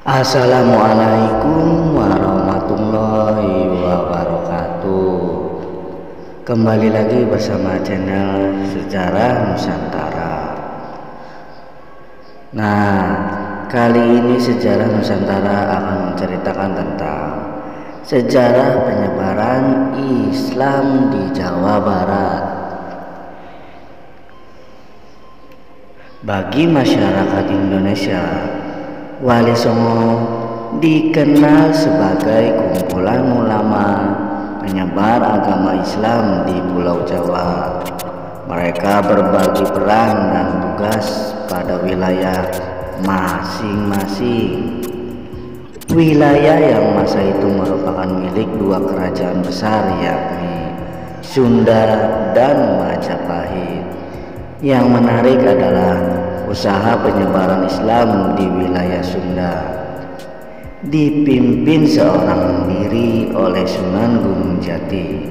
Assalamualaikum warahmatullahi wabarakatuh. Kembali lagi bersama channel Sejarah Nusantara. Nah, kali ini Sejarah Nusantara akan menceritakan tentang sejarah penyebaran Islam di Jawa Barat. Bagi masyarakat Indonesia, Wali Songo dikenal sebagai kumpulan ulama penyebar agama Islam di Pulau Jawa. Mereka berbagi peran dan tugas pada wilayah masing-masing. Wilayah yang masa itu merupakan milik dua kerajaan besar, yakni Sunda dan Majapahit. Yang menarik adalah usaha penyebaran Islam di wilayah Sunda dipimpin seorang diri oleh Sunan Gunung Jati.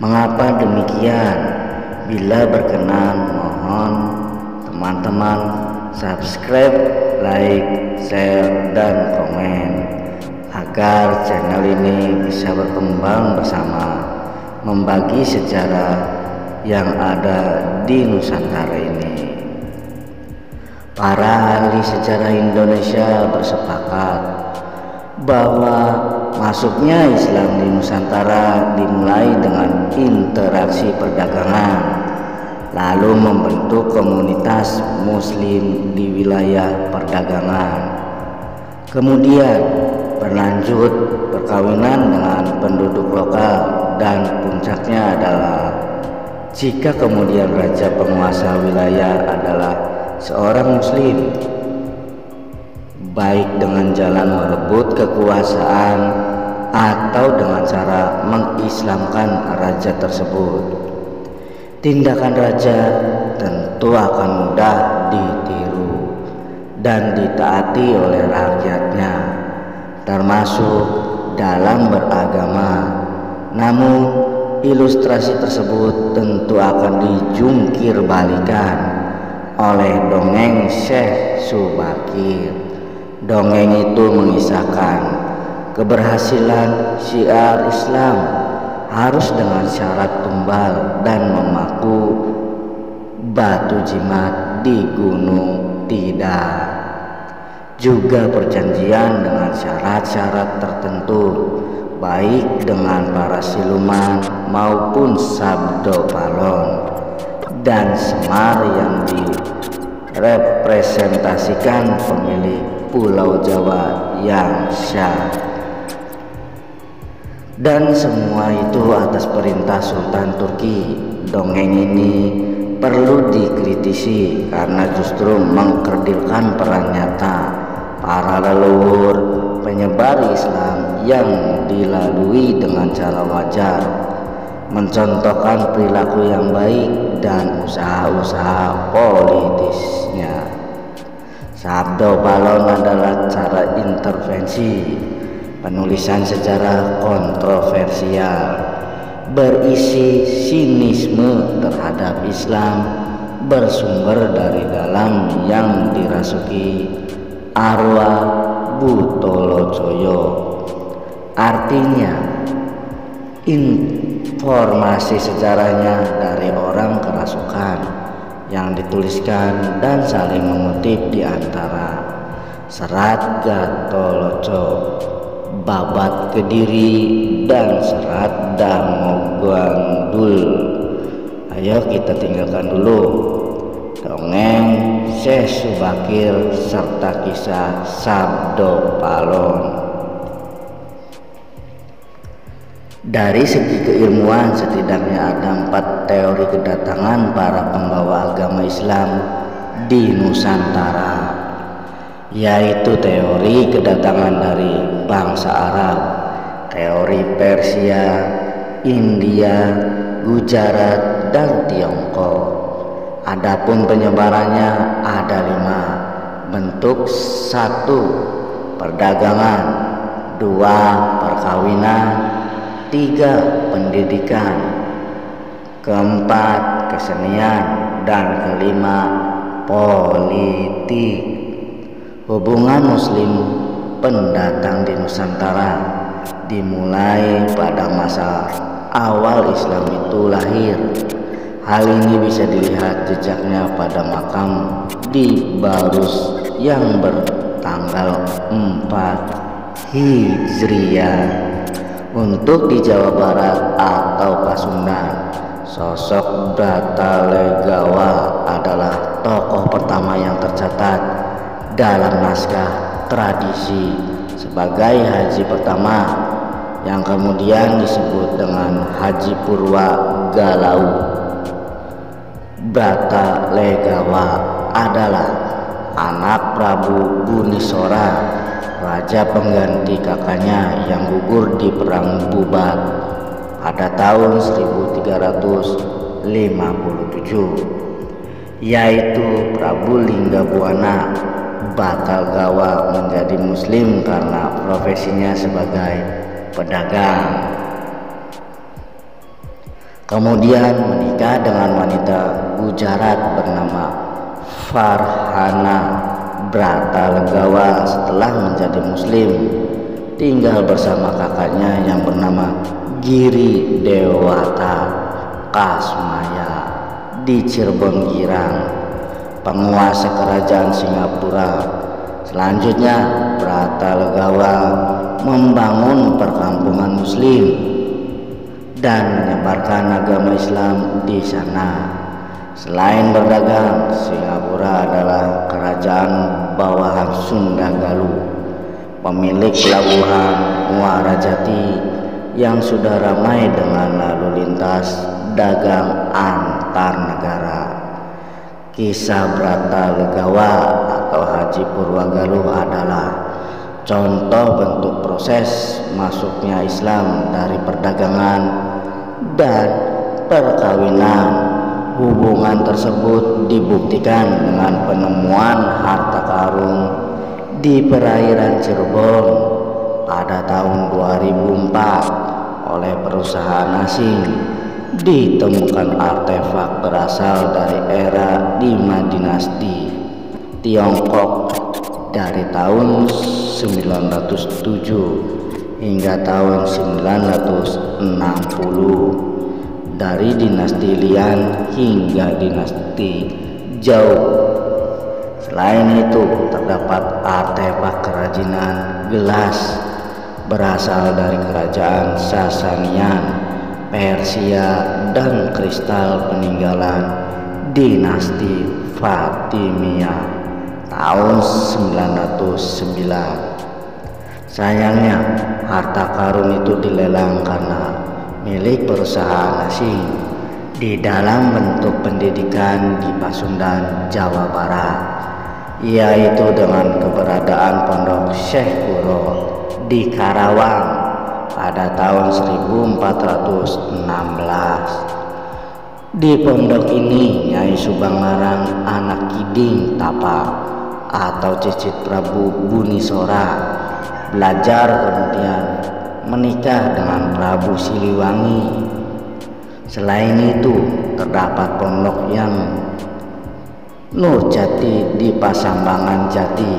Mengapa demikian? Bila berkenan, mohon teman-teman subscribe, like, share, dan komen agar channel ini bisa berkembang bersama membagi sejarah yang ada di Nusantara ini. Para ahli sejarah Indonesia bersepakat bahwa masuknya Islam di Nusantara dimulai dengan interaksi perdagangan, lalu membentuk komunitas Muslim di wilayah perdagangan. Kemudian berlanjut perkawinan dengan penduduk lokal, dan puncaknya adalah jika kemudian raja penguasa wilayah adalah seorang Muslim, baik dengan jalan merebut kekuasaan atau dengan cara mengislamkan raja tersebut. Tindakan raja tentu akan mudah ditiru dan ditaati oleh rakyatnya, termasuk dalam beragama. Namun ilustrasi tersebut tentu akan dijungkir balikan oleh dongeng Syekh Subakir. Dongeng itu mengisahkan keberhasilan syiar Islam harus dengan syarat tumbal dan memaku batu jimat di gunung tidak, juga perjanjian dengan syarat-syarat tertentu, baik dengan para siluman maupun Sabdo Palon dan Semar yang direpresentasikan pemilik Pulau Jawa yang syah. Dan semua itu atas perintah Sultan Turki. Dongeng ini perlu dikritisi karena justru mengkerdilkan peran nyata para leluhur penyebar Islam yang dilalui dengan cara wajar, mencontohkan perilaku yang baik dan usaha-usaha politisnya. Sabdo Palon adalah cara intervensi penulisan sejarah kontroversial berisi sinisme terhadap Islam, bersumber dari dalam yang dirasuki arwah Butolojoyo. Artinya informasi sejarahnya dari orang kerasukan yang dituliskan dan saling mengutip di antara Serat Gatoloco, Babat Kediri, dan Serat Damogandul. Ayo kita tinggalkan dulu dongeng Syekh Subakir serta kisah Sabdo Palon. Dari segi keilmuan, setidaknya ada 4 teori kedatangan para pembawa agama Islam di Nusantara, yaitu teori kedatangan dari bangsa Arab, teori Persia, India, Gujarat, dan Tiongkok. Adapun penyebarannya ada 5 bentuk: 1. Perdagangan, 2. Perkawinan, 3. Pendidikan, 4. Kesenian, dan 5. Politik. Hubungan Muslim pendatang di Nusantara, dimulai pada masa awal Islam itu lahir. Hal ini bisa dilihat jejaknya pada makam di Barus yang bertanggal 4 Hijriah. Untuk di Jawa Barat atau Pasundan, sosok Bratalegawa adalah tokoh pertama yang tercatat dalam naskah tradisi sebagai haji pertama, yang kemudian disebut dengan Haji Purwa Galau. Bratalegawa adalah anak Prabu Bunisora, raja pengganti kakaknya yang gugur di Perang Bubat pada tahun 1357, yaitu Prabu Linggabuana. Bratalegawa menjadi muslim karena profesinya sebagai pedagang. Kemudian menikah dengan wanita Gujarat bernama Farhana. Bratalegawa setelah menjadi muslim tinggal bersama kakaknya yang bernama Giri Dewata Kasmaya di Cirebon Girang, penguasa kerajaan Singapura. Selanjutnya Bratalegawa membangun perkampungan muslim dan menyebarkan agama Islam di sana. Selain berdagang, Singapura adalah kerajaan bawahan Sunda Galuh, pemilik pelabuhan Muara Jati yang sudah ramai dengan lalu lintas dagang antar negara. Kisah Bratalegawa atau Haji Purwa Galuh adalah contoh bentuk proses masuknya Islam dari perdagangan dan perkawinan. Hubungan tersebut dibuktikan dengan penemuan harta karun di perairan Cirebon pada tahun 2004 oleh perusahaan asing. Ditemukan artefak berasal dari era 5 dinasti Tiongkok dari tahun 907 hingga tahun 960, dari dinasti Lian hingga dinasti Zhou. Selain itu, terdapat artefak kerajinan gelas berasal dari kerajaan Sasanian, Persia, dan kristal peninggalan dinasti Fatimiyah tahun 909. Sayangnya, harta karun itu dilelang karena milik perusahaan asing di dalam bentuk pendidikan di Pasundan, Jawa Barat, yaitu dengan keberadaan Pondok Syekh Guru di Karawang pada tahun 1416. Di pondok ini Nyai Subang Larang, anak Kiding Tapa atau cicit Prabu Bunisora, belajar kemudian menikah dengan Prabu Siliwangi. Selain itu, terdapat pondok yang Nur Jati di Pasambangan Jati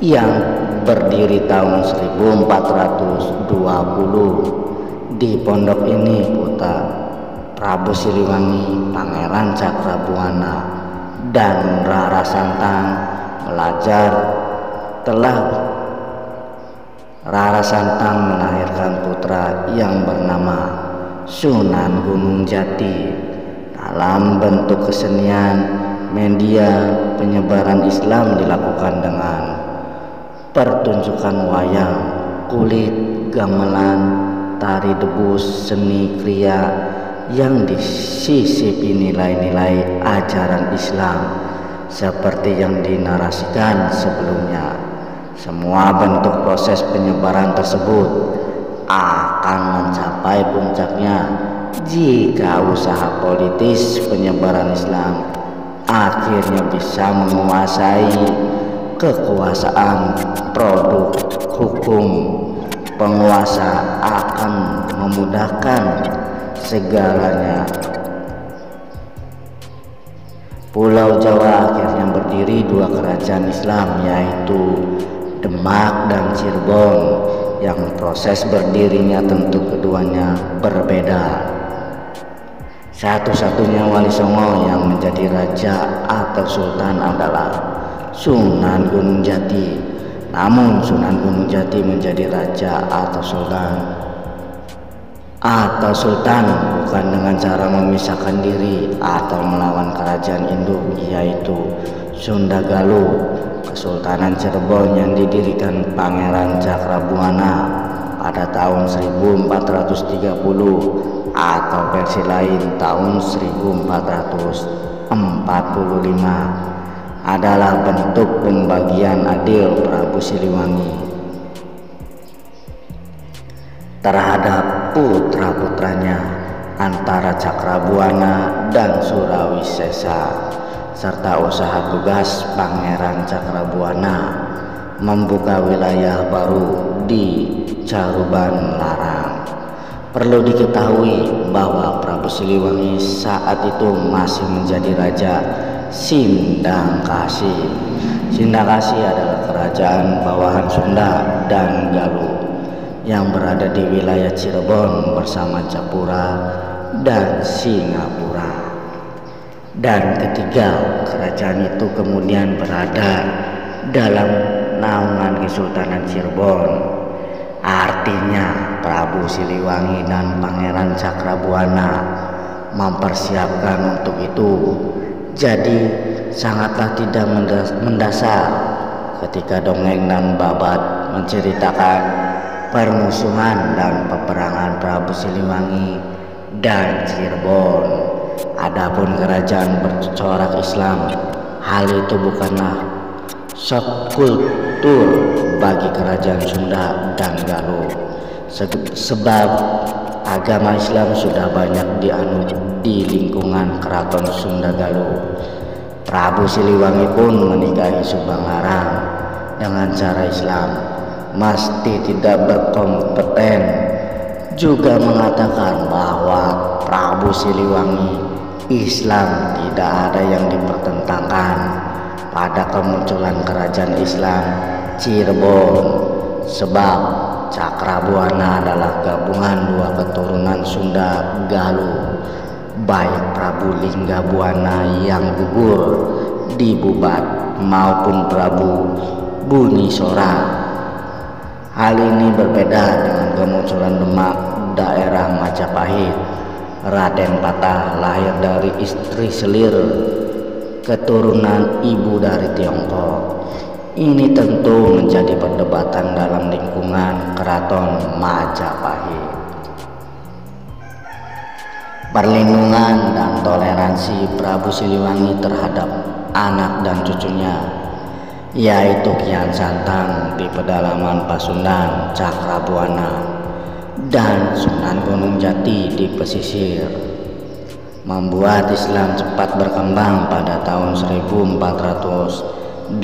yang berdiri tahun 1420. Di pondok ini putra Prabu Siliwangi, Pangeran Cakrabuana, dan Rara Santang belajar. Rara Santang melahirkan putra yang bernama Sunan Gunung Jati. Dalam bentuk kesenian media penyebaran Islam dilakukan dengan pertunjukan wayang kulit, gamelan, tari debus, seni kriya yang disisipi nilai-nilai ajaran Islam seperti yang dinarasikan sebelumnya. Semua bentuk proses penyebaran tersebut akan mencapai puncaknya jika usaha politis penyebaran Islam akhirnya bisa menguasai kekuasaan produk hukum. Penguasa akan memudahkan segalanya. Pulau Jawa akhirnya berdiri dua kerajaan Islam, yaitu Demak dan Cirebon, yang proses berdirinya tentu keduanya berbeda. Satu-satunya wali Songo yang menjadi raja atau sultan adalah Sunan Gunung Jati. Namun Sunan Gunung Jati menjadi raja atau sultan bukan dengan cara memisahkan diri atau melawan kerajaan induk, yaitu Sunda Galuh. Kesultanan Cirebon yang didirikan Pangeran Cakrabuana pada tahun 1430 atau versi lain tahun 1445 adalah bentuk pembagian adil Prabu Siliwangi terhadap putra-putranya antara Cakrabuana dan Surawisesa, serta usaha tugas Pangeran Cakrabuana membuka wilayah baru di Caruban Larang. Perlu diketahui bahwa Prabu Siliwangi saat itu masih menjadi raja Sindangkasi. Sindangkasi adalah kerajaan bawahan Sunda dan Galuh yang berada di wilayah Cirebon bersama Japura dan Singapura. Dan ketiga, kerajaan itu kemudian berada dalam naungan Kesultanan Cirebon. Artinya Prabu Siliwangi dan Pangeran Cakrabuana mempersiapkan untuk itu. Jadi sangatlah tidak mendasar ketika dongeng dan babat menceritakan permusuhan dan peperangan Prabu Siliwangi dan Cirebon. Adapun kerajaan bercorak Islam, hal itu bukanlah subkultur bagi kerajaan Sunda dan Galuh, sebab agama Islam sudah banyak dianut di lingkungan keraton Sunda Galuh. Prabu Siliwangi pun menikahi Subang Larang dengan cara Islam, meski tidak berkompeten, juga mengatakan bahwa Prabu Siliwangi Islam tidak ada yang dipertentangkan pada kemunculan kerajaan Islam Cirebon, sebab Cakrabuana adalah gabungan dua keturunan Sunda Galuh, baik Prabu Linggabuana yang gugur di Bubat maupun Prabu Bunisora. Hal ini berbeda dengan kemunculan Demak daerah Majapahit. Raden Patah lahir dari istri selir keturunan ibu dari Tiongkok. Ini tentu menjadi perdebatan dalam lingkungan keraton Majapahit. Perlindungan dan toleransi Prabu Siliwangi terhadap anak dan cucunya, yaitu Kian Santang di pedalaman Pasundan Cakrabuana dan Sunan Gunung Jati di pesisir, membuat Islam cepat berkembang. Pada tahun 1482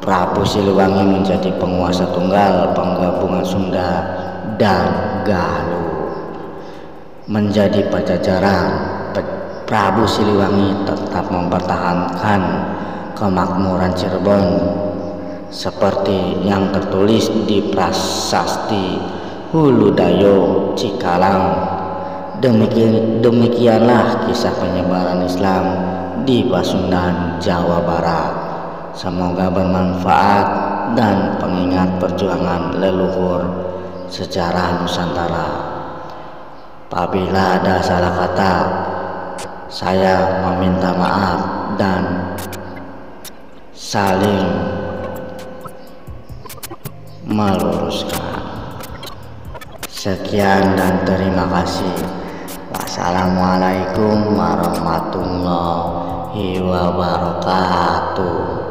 Prabu Siliwangi menjadi penguasa tunggal penggabungan Sunda dan Galuh. Menjadi Pajajaran, Prabu Siliwangi tetap mempertahankan kemakmuran Cirebon seperti yang tertulis di Prasasti Huludayo Cikalang. Demikianlah kisah penyebaran Islam di Pasundan, Jawa Barat. Semoga bermanfaat dan pengingat perjuangan leluhur sejarah Nusantara. Apabila ada salah kata, saya meminta maaf dan saling meluruskan. Sekian dan terima kasih. Wassalamualaikum warahmatullahi wabarakatuh.